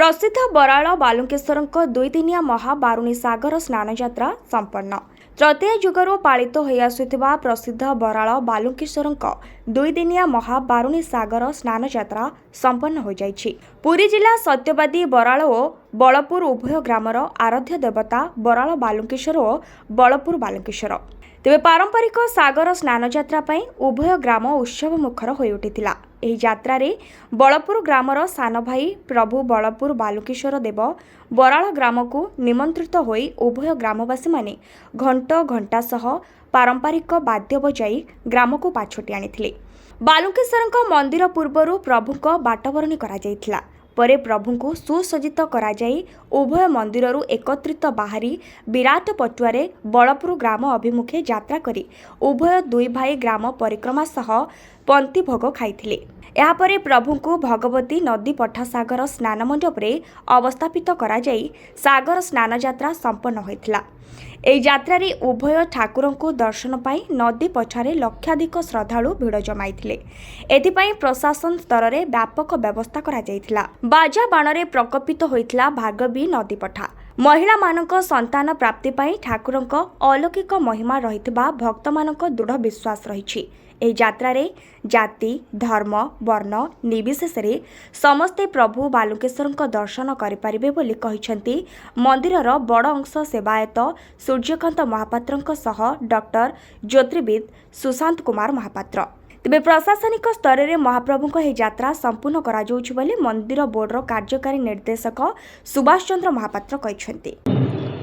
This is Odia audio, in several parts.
प्रसिद्ध बराल बालुकेश्वर दुईदिनिया महाबारुणी सागर स्नान यात्रा संपन्न। तृतीय जुगरू पालित हो आसुथिबा प्रसिद्ध बराल बालुकेश्वर दुईदिनिया महाबारुणी सागर स्नान यात्रा संपन्न हो जाइछि। पुरी जिला सत्यवादी बराल और बलपुर उभय ग्रामर आराध्य देवता बराल बालुकेश्वर और बलपुर बालुकेश्वर। तेबे पारंपरिक सागर स्नान यात्रा पई उभय ग्राम उत्सव मुखर हो उठिथिला। एही यात्रा रे बलपुर ग्रामर सान भाई प्रभु बलपुर बालुकेश्वर देव बराल ग्राम को निमंत्रित होई उभय ग्रामवासी माने घंट घंटा सह पारंपरिक वाद्य बजाई ग्राम को पाछोटी आनिथिले। बालुकेश्वर मंदिर पूर्वरु प्रभुक बाटबरणी करा जायथिला। परे प्रभु को सुसज्जित करा जाई उभय मंदिररू एकत्रित बाहरी विराट पटुआरे बलपुर ग्राम अभिमुखे यात्रा करी उभय दुई भाई ग्राम परिक्रमा सह पंक्ति भोग खाइथिले। यापरे प्रभु को भगवती नदी पठा सागर स्नान मंडप रे अवस्थापित करा जाई सागर स्नान यात्रा संपन्न होइथिला। एही यात्रा रे उभय ठाकुरों को दर्शन पाई नदी पछारे लक्षाधिक श्रद्धालु भिड़ जमाइथिले। एथिपाई प्रशासन स्तर रे व्यापक व्यवस्था करा जाइथिला। बाजा बाणरे प्रकोपित होइथिला भार्गवी नदी पठा। महिला मानक संतान प्राप्ति पाई ठाकुरों अलौकिक महिमा रहितबा भक्त मानक दृढ़ विश्वास रहिछि। एही यात्रा रे जाति धर्म वर्ण निर्विशेष समस्ते प्रभु बालुकेश्वर दर्शन करिपारिबे बोली कहिसेंती मंदिरर बड़ अंश सेवायत सूर्यकांत महापात्र सह डॉक्टर ज्योतिर्विद सुशांत कुमार महापात्र। तेबे प्रशासनिक स्तर में महाप्रभु यह यात्रा संपूर्ण करा जाउछि बोली मंदिर बोर्डर कार्यकारी निर्देशक सुभाष चंद्र महापात्र कहिसेंती।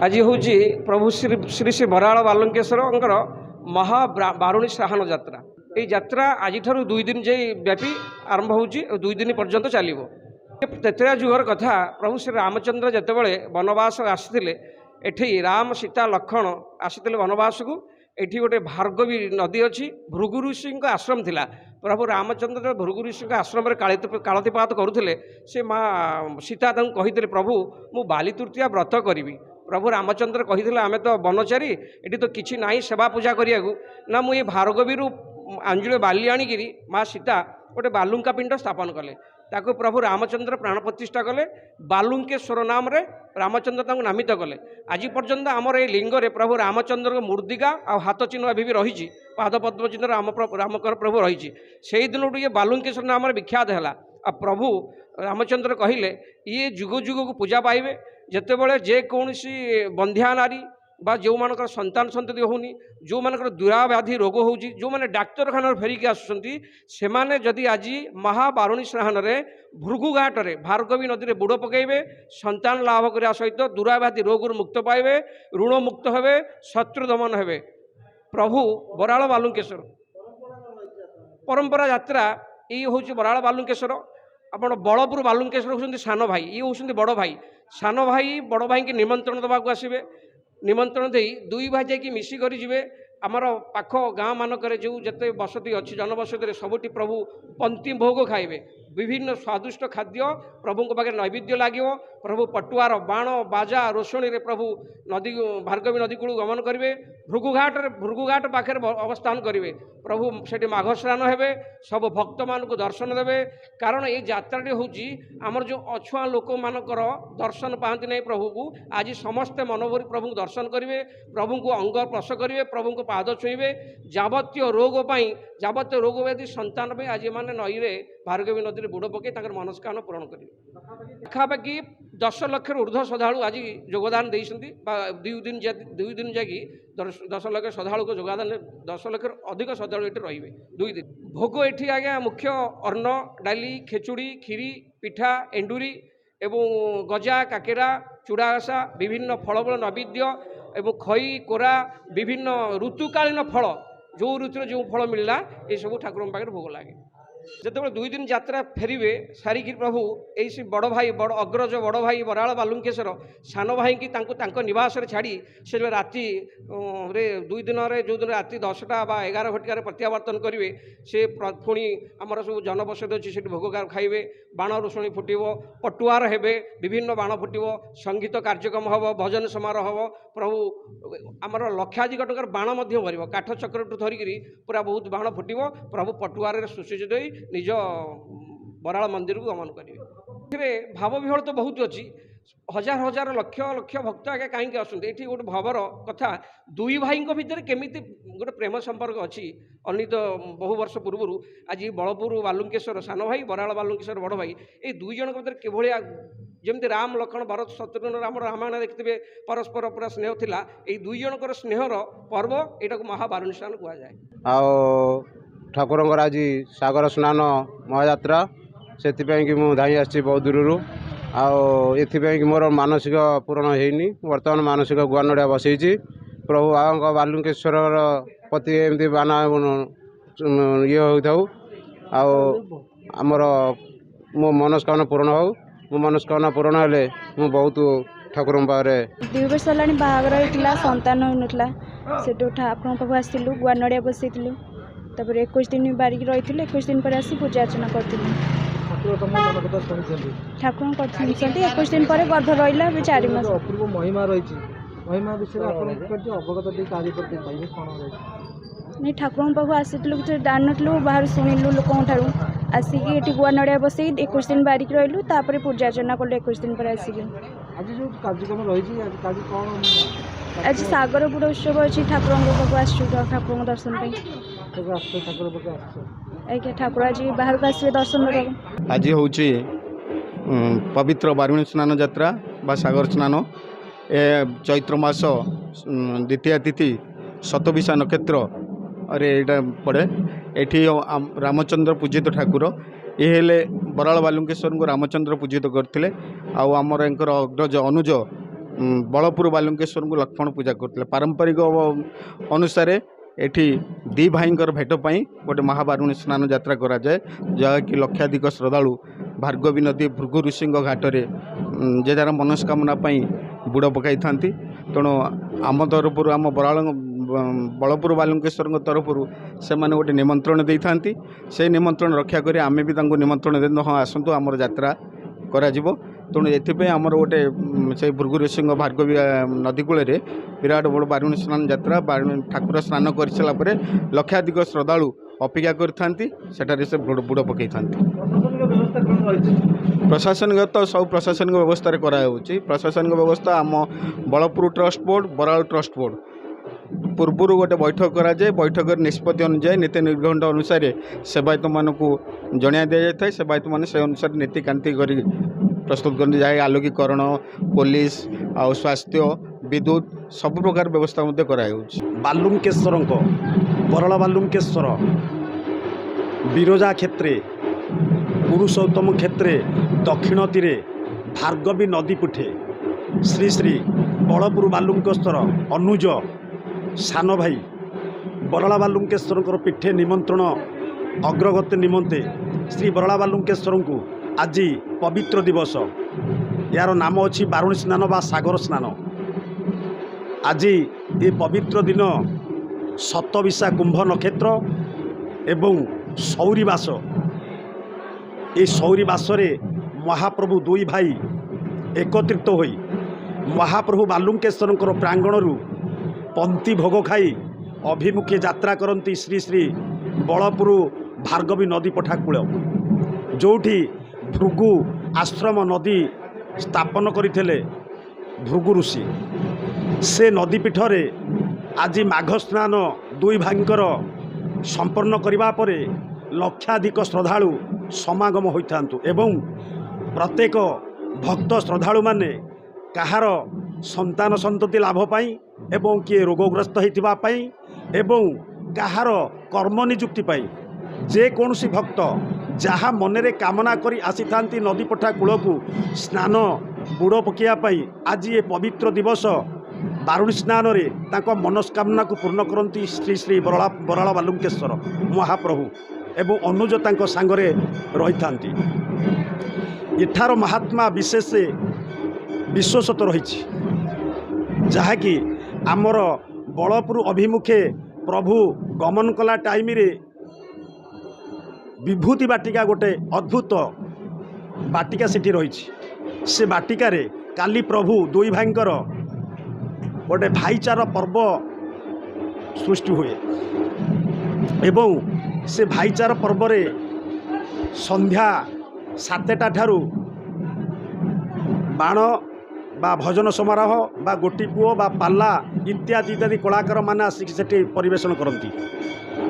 आज हूँ प्रभु श्री श्री श्री बराल बालुकेश्वर महाबारुणी श्राहन यात्रा। ये यात्रा आज दुई दिन जे व्यापी आरंभ हो दुई दिन पर्यंत चलो। तृतीय जुगर कथा प्रभु श्री रामचंद्र जितेबाला वनवास आसी एठी राम सीता लक्ष्मण आसी वनवास को एठी गोटे भार्गवी नदी अच्छी भृगु ऋषि आश्रम थिला। प्रभु रामचंद्र भृगु ऋषि आश्रम कालतीपात करुले से माँ सीता कही प्रभु मु बाली तृतीया व्रत करी। प्रभु रामचंद्र कही आमे तो बनचारी एटी तो किसी ना सेवा पूजा करिया ना मुझे भार्गवी अंजुले बाली आनिकी माँ सीता गोटे बालुंका पिंड स्थापन कले। ताको प्रभु रामचंद्र प्राण प्रतिष्ठा कले। बालुंकेश्वर नाम रे रामचंद्र नामित कले। आज पर्यंत आमर ये लिंगरे प्रभु रामचंद्र मूर्तिका आ हाथ चिन्ह अभी भी रही पाद पद्म चिन्ह रामकर प्रभु रही से दिन ये बालुंकेश्वर नाम विख्यात है। आ प्रभु रामचंद्र कहले ये जुग जुग को पूजा पाइबे जितेबाला जेकोसी बंध्या नारी बा जो मानकर संतान संतति होनी जो मानकर दुराव्याधि रोग हो जो मैंने डाक्तरखाना फेरिकी आसुँच से जदि आज महाबारुणी स्नान रे भृगुघाट रे भार्गवी नदी में बुड़ पकड़े संतान लाभ करने सहित दुराव्याधि रोग मुक्त पाइबे ऋण मुक्त हेबे शत्रु दमन हेबे। प्रभु बराल बालुकेश्वर परंपरा यात्रा ये हूँ बराल बालुकेश्वर। आपण बलपुर बालुकेश्वर होती सान भाई ये होती बड़ भाई। सान भाई बड़ भाई की निमंत्रण देवाक आसबे। निमंत्रण दे दुई भाई जाकि मिसिक जी आमर पाख गाँ मानक जो जिते बसती अच्छी जनबसती सबुठी प्रभु पंक्ति भोग खाइबे। विभिन्न स्वादिष्ट खाद्य प्रभु पाखे नैवेद्य लगे। प्रभु पटुआर बाण बाजा रोषणी रे प्रभु नदी भार्गवी नदी कूल गमन करेंगे। भृगुघाट पाखे अवस्थान करेंगे। प्रभु से माघ स्नान हेबे सब भक्त मान को दर्शन देवे। कारण ये यात्राटी हूँ आमर जो अछुआ लोक मानकर दर्शन पाती नहीं प्रभु को आज समस्ते मनोभरी प्रभु को दर्शन करेंगे। प्रभु को अंग स्पर्श करेंगे प्रभु को पाद छुईबे। जावतीय रोग जावतीय रोग व्याधि संतान में आज मैंने नई रे भार्गवी नदी में बुड़ पकई मनस्कामना पूरण करेंगे। पाखापाखि 10 लाख ऊर्ध्व श्रद्धालु आज योगदान देती दुई दिन जाकि 10 लाख श्रद्धालु को योगदान 10 लाख अधिक श्रद्धालु ये रे दुई दिन भोग ये आज्ञा मुख्य अन्न डाली खेचुड़ी खीरी पिठा एंडुरी एवं गजा काकेरा चूड़ासा विभिन्न फलफल नैवेद्य एवं खई कोरा विभिन्न ऋतुकालीन फल जो ऋतु जो फल मिलला ये सब ठाकुर पाखे भोग लगे। जिते दुई दिन यात्रा फेरवे सारिकी प्रभु यही बड़ भाई बड़ अग्रज बड़ भाई बराल बालुकेश्वर सान भाई की नवास छाड़ी से राति रे दुई दिन रे जो दिन राति 10टा बा 11 घटिकार प्रत्यावर्तन करेंगे से पुणी आमर सब जनबसती अच्छी से भोग खाइबे। बाण रोषणी फुटब पटुआर हेबे विभिन्न बाण फुटब संगीत कार्यक्रम हम भजन समारोह हम प्रभु आमर लक्षाधिक टकर बाण भर काठ चक्र धरिकी पूरा बहुत बाण फुटब प्रभु पटुआर सुसज्जित निज बराल मंदिर को गमन करेंगे। ଏଥିରେ ଭାବ ବିହ୍ୱଳ ତ ବହୁତ ଅଛି। ହଜାର ହଜାର ଲକ୍ଷ ଲକ୍ଷ ଭକ୍ତ ଆଜ୍ଞା କାହିଁକି ଆସନ୍ତି ଏଠି ଗୋଟେ ଭାବର କଥା, ଦୁଇ ଭାଇଙ୍କ ଭିତରେ କେମିତି ଗୋଟେ ପ୍ରେମ ସମ୍ପର୍କ ଅଛି ଅନିତ ବହୁ ବର୍ଷ ପୂର୍ବରୁ। ଆଜି ବଳପୁର ବାଲୁଙ୍କେଶ୍ୱର ସାନ ଭାଇ, ବରାଳ ବାଲୁଙ୍କେଶ୍ୱର ବଡ଼ ଭାଇ, ଏଇ ଦୁଇ ଜଣଙ୍କ ଭିତରେ କିଭଳିଆ ଯେମିତି ରାମ ଲକ୍ଷ୍ମଣ ଭରତ ଶତ୍ରୁଘ୍ନ ଆମର ରାମାୟଣ ଦେଖିଥିବେ ପରସ୍ପର ପୁରା ସ୍ନେହ ଥିଲା। ଏଇ ଦୁଇ ଜଣଙ୍କର ସ୍ନେହର ପର୍ବ ଏଇଟାକୁ ମହାବାରୁଣୀ ସ୍ନାନ କୁହାଯାଏ। ଆଉ ଠାକୁରଙ୍କର ଆଜି ସାଗର ସ୍ନାନ ମହାଯାତ୍ରା, ସେଥିପାଇଁକି ମୁଁ ଧାଇଁ ଆସିଛି ବହୁତ ଦୂରରୁ। ଆଉ ଏଥିପାଇଁକି ମୋର ମାନସିକ ପୂରଣ ହେଇନି, ବର୍ତ୍ତମାନ ମାନସିକ ଗୁଆ ନଡ଼ିଆ ବସେଇଛି। ପ୍ରଭୁ ବାବାଙ୍କ ବାଲୁଙ୍କେଶ୍ୱରର ପ୍ରତି ଏମିତି ବାନା ଇଏ ହୋଇଥାଉ। ଆଉ ଆମର ମୋ ମନସ୍କାମନା ପୂରଣ ହେଉ। ମୋ ମନସ୍କାମନା ପୂରଣ ହେଲେ ମୁଁ ବହୁତ ଠାକୁରଙ୍କ ପାଖରେ 2 ବର୍ଷ ହେଲାଣି ବାହାଘର ହେଇଥିଲା, ସନ୍ତାନ ହେଉନଥିଲା। ସେଠୁ ଠାକୁରଙ୍କ ପାଖକୁ ଆସିଥିଲୁ, ଗୁଆ ନଡ଼ିଆ ବସେଇଥିଲୁ। ତାପରେ 21 ଦିନ ବାରିକି ରହିଥିଲୁ। 21 ଦିନ ପରେ ଆସି ପୂଜା ଅର୍ଚ୍ଚନା କରିଥିଲୁ। ଠାକୁରଙ୍କ କଥା ଶୁଣିଛନ୍ତି। 21 ଦିନ ପରେ ଗର୍ଭ ରହିଲା, ଏବେ 4 ମାସ। ଅପୂର୍ବ ମହିମା ରହିଛି, ମହିମା ବିଷୟରେ ଆପଣ କେମିତି ଅବଗତ ଟିକେ କାହାରି ପ୍ରତି କହିବେ କ'ଣ ରହିଛି? ନାଇଁ, ଠାକୁରଙ୍କ ପାଖକୁ ଆସିଥିଲୁ, କିଛି ଜାଣିନଥିଲୁ, ବାହାରୁ ଶୁଣିଲୁ ଲୋକଙ୍କ ଠାରୁ। ଆସିକି ଏଠି ଗୁଆ ନଡ଼ିଆ ବସେଇ 21 ଦିନ ବାରିକି ରହିଲୁ, ତାପରେ ପୂଜା ଅର୍ଚ୍ଚନା କଲୁ 21 ଦିନ ପରେ ଆସିକି। ଆଜି ଯେଉଁ କାର୍ଯ୍ୟକ୍ରମ ରହିଛି, ଆଜି କ'ଣ ଆଜି ସାଗର ବୁଡ଼ ଉତ୍ସବ ଅଛି, ଠାକୁରଙ୍କ ପାଖକୁ ଆସିଛୁ ଠାକୁରଙ୍କ ଦର୍ଶନ ପାଇଁ। ଆସିଛ ଠାକୁର ପାଖେ ଆସିଛ? ଆଜ୍ଞା, ଠାକୁର ଆଜି ବାହାରକୁ ଆସିବେ ଦର୍ଶନ ଦେବାକୁ। ଆଜି ହେଉଛି ପବିତ୍ର ବାରୁଣୀ ସ୍ନାନ ଯାତ୍ରା ବା ସାଗର ସ୍ନାନ। ଏ ଚୈତ୍ର ମାସ ଦ୍ୱିତୀୟା ତିଥି ଶତବିଶା ନକ୍ଷତ୍ରରେ ଏଇଟା ପଡ଼େ। ଏଠି ରାମଚନ୍ଦ୍ର ପୂଜିତ ଠାକୁର। ଏ ହେଲେ ବରାଳ ବାଲୁଙ୍କେଶ୍ୱରଙ୍କୁ ରାମଚନ୍ଦ୍ର ପୂଜିତ କରିଥିଲେ। ଆଉ ଆମର ଏଙ୍କର ଅଗ୍ରଜ ଅନୁଜ ବଳପୁର ବାଲୁଙ୍କେଶ୍ୱରଙ୍କୁ ଲକ୍ଷ୍ମଣ ପୂଜା କରୁଥିଲେ। ପାରମ୍ପରିକ ଅନୁସାରେ ଏଠି ଦୁଇ ଭାଇଙ୍କର ଭେଟ ପାଇଁ ଗୋଟେ ମହାବାରୁଣୀ ସ୍ନାନ ଯାତ୍ରା କରାଯାଏ, ଯାହାକି ଲକ୍ଷାଧିକ ଶ୍ରଦ୍ଧାଳୁ ଭାର୍ଗବୀ ନଦୀ ଭୃଗୁ ଋଷିଙ୍କ ଘାଟରେ ଯେ ଯାହାର ମନସ୍କାମନା ପାଇଁ ବୁଡ଼ ପକାଇଥାନ୍ତି। ତେଣୁ ଆମ ତରଫରୁ, ଆମ ବଳପୁର ବାଲୁଙ୍କେଶ୍ୱରଙ୍କ ତରଫରୁ ସେମାନେ ଗୋଟେ ନିମନ୍ତ୍ରଣ ଦେଇଥାନ୍ତି। সেই ନିମନ୍ତ୍ରଣ ରକ୍ଷା କରି ଆମେ ବି ତାଙ୍କୁ ନିମନ୍ତ୍ରଣ ଦେଇଥାନ୍ତୁ, ହଁ ଆସନ୍ତୁ ଆମର ଯାତ୍ରା କରାଯିବ। ତେଣୁ ଏଥିପାଇଁ ଆମର ଗୋଟେ ସେଇ ଭୃଗୁ ଋଷିଙ୍କ ଭାର୍ଗବୀ ନଦୀ କୂଳରେ ବିରାଟ ବଡ଼ ବାରୁଣୀ ସ୍ନାନ ଯାତ୍ରା। ଠାକୁର ସ୍ନାନ କରିସାରିଲା ପରେ ଲକ୍ଷାଧିକ ଶ୍ରଦ୍ଧାଳୁ ଅପେକ୍ଷା କରିଥାନ୍ତି, ସେଠାରେ ସେ ବୁଡ଼ ପକାଇଥାନ୍ତି। ପ୍ରଶାସନିକ ତ ସବୁ ପ୍ରଶାସନିକ ବ୍ୟବସ୍ଥାରେ କରାଯାଉଛି। ପ୍ରଶାସନିକ ବ୍ୟବସ୍ଥା ଆମ Balapur trust board, Baral trust board ପୂର୍ବରୁ ଗୋଟେ ବୈଠକ କରାଯାଏ। ବୈଠକରେ ନିଷ୍ପତ୍ତି ଅନୁଯାୟୀ ନୀତି ନିର୍ଘଣ୍ଟ ଅନୁସାରେ ସେବାୟତମାନଙ୍କୁ ଜଣାଇ ଦିଆଯାଇଥାଏ। ସେବାୟତମାନେ ସେ ଅନୁସାରେ ନୀତିକାନ୍ତି କରି ପ୍ରସ୍ତୁତ କରନ୍ତି, ଯାହା ଆଲୋକୀକରଣ, ପୋଲିସ ଆଉ ସ୍ୱାସ୍ଥ୍ୟ, ବିଦ୍ୟୁତ ସବୁ ପ୍ରକାର ବ୍ୟବସ୍ଥା ମଧ୍ୟ କରାଯାଉଛି। ବାଲୁଙ୍କେଶ୍ୱରଙ୍କ ବରାଳ ବାଲୁଙ୍କେଶ୍ୱର ବିରଜା କ୍ଷେତ୍ରେ, ପୁରୁଷୋତ୍ତମ କ୍ଷେତ୍ରେ ଦକ୍ଷିଣ ତୀରେ ଭାର୍ଗବୀ ନଦୀ ପିଠେ ଶ୍ରୀ ଶ୍ରୀ ବଳପୁର ବାଲୁଙ୍କେଶ୍ୱର ଅନୁଜ ସାନ ଭାଇ ବରାଳ ବାଲୁଙ୍କେଶ୍ୱରଙ୍କର ପୀଠେ ନିମନ୍ତ୍ରଣ ଅଗ୍ରଗତି ନିମନ୍ତେ ଶ୍ରୀ ବରାଳ ବାଲୁଙ୍କେଶ୍ୱରଙ୍କୁ ଆଜି ପବିତ୍ର ଦିବସ, ଏହାର ନାମ ଅଛି ବାରୁଣୀ ସ୍ନାନ ବା ସାଗର ସ୍ନାନ। ଆଜି ଏ ପବିତ୍ର ଦିନ ଶତବିଶା କୁମ୍ଭ ନକ୍ଷତ୍ର ଏବଂ ସୌରିବାସ। ଏ ସୌରିବାସରେ ମହାପ୍ରଭୁ ଦୁଇ ଭାଇ ଏକତ୍ରିତ ହୋଇ ମହାପ୍ରଭୁ ବାଲୁଙ୍କେଶ୍ୱରଙ୍କର ପ୍ରାଙ୍ଗଣରୁ ପନ୍ତି ଭୋଗ ଖାଇ ଅଭିମୁଖେ ଯାତ୍ରା କରନ୍ତି ଶ୍ରୀ ଶ୍ରୀ ବଳପୁର ଭାର୍ଗବୀ ନଦୀ ପଠା କୂଳ, ଯେଉଁଠି ଭୃଗୁ ଆଶ୍ରମ ନଦୀ ସ୍ଥାପନ କରିଥିଲେ ଭୃଗୁ ଋଷି। ସେ ନଦୀପୀଠରେ ଆଜି ମାଘ ସ୍ନାନ ଦୁଇ ଭାଇଙ୍କର ସମ୍ପନ୍ନ କରିବା ପରେ ଲକ୍ଷାଧିକ ଶ୍ରଦ୍ଧାଳୁ ସମାଗମ ହୋଇଥାନ୍ତୁ ଏବଂ ପ୍ରତ୍ୟେକ ଭକ୍ତ ଶ୍ରଦ୍ଧାଳୁମାନେ କାହାର ସନ୍ତାନ ସନ୍ତତି ଲାଭ ପାଇଁ ଏବଂ କିଏ ରୋଗଗ୍ରସ୍ତ ହୋଇଥିବା ପାଇଁ ଏବଂ କାହାର କର୍ମ ନିଯୁକ୍ତି ପାଇଁ ଯେକୌଣସି ଭକ୍ତ ଯାହା ମନରେ କାମନା କରି ଆସିଥାନ୍ତି ନଦୀପଠା କୂଳକୁ ସ୍ନାନ ବୁଡ଼ ପକାଇବା ପାଇଁ, ଆଜି ଏ ପବିତ୍ର ଦିବସ ବାରୁଣୀ ସ୍ନାନରେ ତାଙ୍କ ମନସ୍କାମନାକୁ ପୂର୍ଣ୍ଣ କରନ୍ତି ଶ୍ରୀ ଶ୍ରୀ ବରାଳ ବାଲୁଙ୍କେଶ୍ୱର ମହାପ୍ରଭୁ ଏବଂ ଅନୁଜ ତାଙ୍କ ସାଙ୍ଗରେ ରହିଥାନ୍ତି। ଏଠାର ମହାତ୍ମା ବିଶେଷ ବିଶ୍ୱସତ ରହିଛି, ଯାହାକି ଆମର ବଳପୁର ଅଭିମୁଖେ ପ୍ରଭୁ ଗମନ କଲା ଟାଇମରେ ବିଭୂତି ବାଟିକା ଗୋଟେ ଅଦ୍ଭୁତ ବାଟିକା ସେଠି ରହିଛି। ସେ ବାଟିକାରେ କାଲି ପ୍ରଭୁ ଦୁଇ ଭାଇଙ୍କର ଗୋଟେ ଭାଇଚାରା ପର୍ବ ସୃଷ୍ଟି ହୁଏ ଏବଂ ସେ ଭାଇଚାରା ପର୍ବରେ ସନ୍ଧ୍ୟା 7ଟା ଠାରୁ ବାଣ ବା ଭଜନ ସମାରୋହ ବା ଗୋଟି ପୁଅ ବା ପାଲା ଇତ୍ୟାଦି ଇତ୍ୟାଦି କଳାକାରମାନେ ଆସିକି ସେଠି ପରିବେଷଣ କରନ୍ତି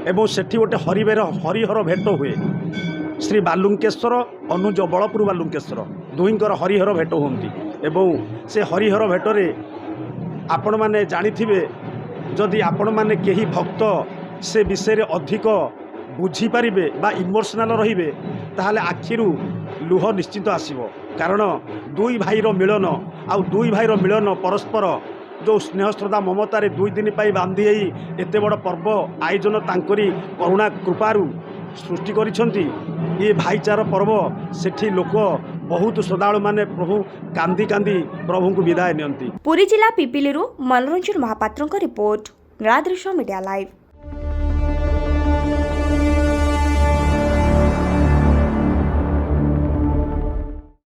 ଏବଂ ସେଠି ଗୋଟେ ହରିହର ଭେଟ ହୁଏ। ଶ୍ରୀ ବାଲୁଙ୍କେଶ୍ୱର ଅନୁଜ ବଳପୁର ବାଲୁଙ୍କେଶ୍ୱର ଦୁହିଁଙ୍କର ହରିହର ଭେଟ ହୁଅନ୍ତି ଏବଂ ସେ ହରିହର ଭେଟରେ ଆପଣମାନେ ଜାଣିଥିବେ, ଯଦି ଆପଣମାନେ କେହି ଭକ୍ତ ସେ ବିଷୟରେ ଅଧିକ ବୁଝିପାରିବେ ବା ଇମୋସନାଲ୍ ରହିବେ ତାହେଲେ ଆଖିରୁ ଲୁହ ନିଶ୍ଚିତ ଆସିବ। କାରଣ ଦୁଇ ଭାଇର ମିଳନ ଆଉ ଦୁଇ ଭାଇର ମିଳନ ପରସ୍ପର ଯେଉଁ ସ୍ନେହ ଶ୍ରଦ୍ଧା ମମତାରେ 2 ଦିନ ପାଇଁ ବାନ୍ଧି ହେଇ ଏତେ ବଡ଼ ପର୍ବ ଆୟୋଜନ ତାଙ୍କରି କରୁଣା କୃପାରୁ ସୃଷ୍ଟି କରିଛନ୍ତି। ଏ ଭାଇଚାରା ପର୍ବ ସେଠି ଲୋକ ବହୁତ ଶ୍ରଦ୍ଧାଳୁମାନେ ପ୍ରଭୁ କାନ୍ଦି କାନ୍ଦି ପ୍ରଭୁଙ୍କୁ ବିଦାୟ ନିଅନ୍ତି। ପୁରୀ ଜିଲ୍ଲା ପିପିଲିରୁ ମନୋରଞ୍ଜନ ମହାପାତ୍ରଙ୍କ ରିପୋର୍ଟ, ନୂଆଦୃଶ୍ୟ ମିଡ଼ିଆ ଲାଇଭ୍।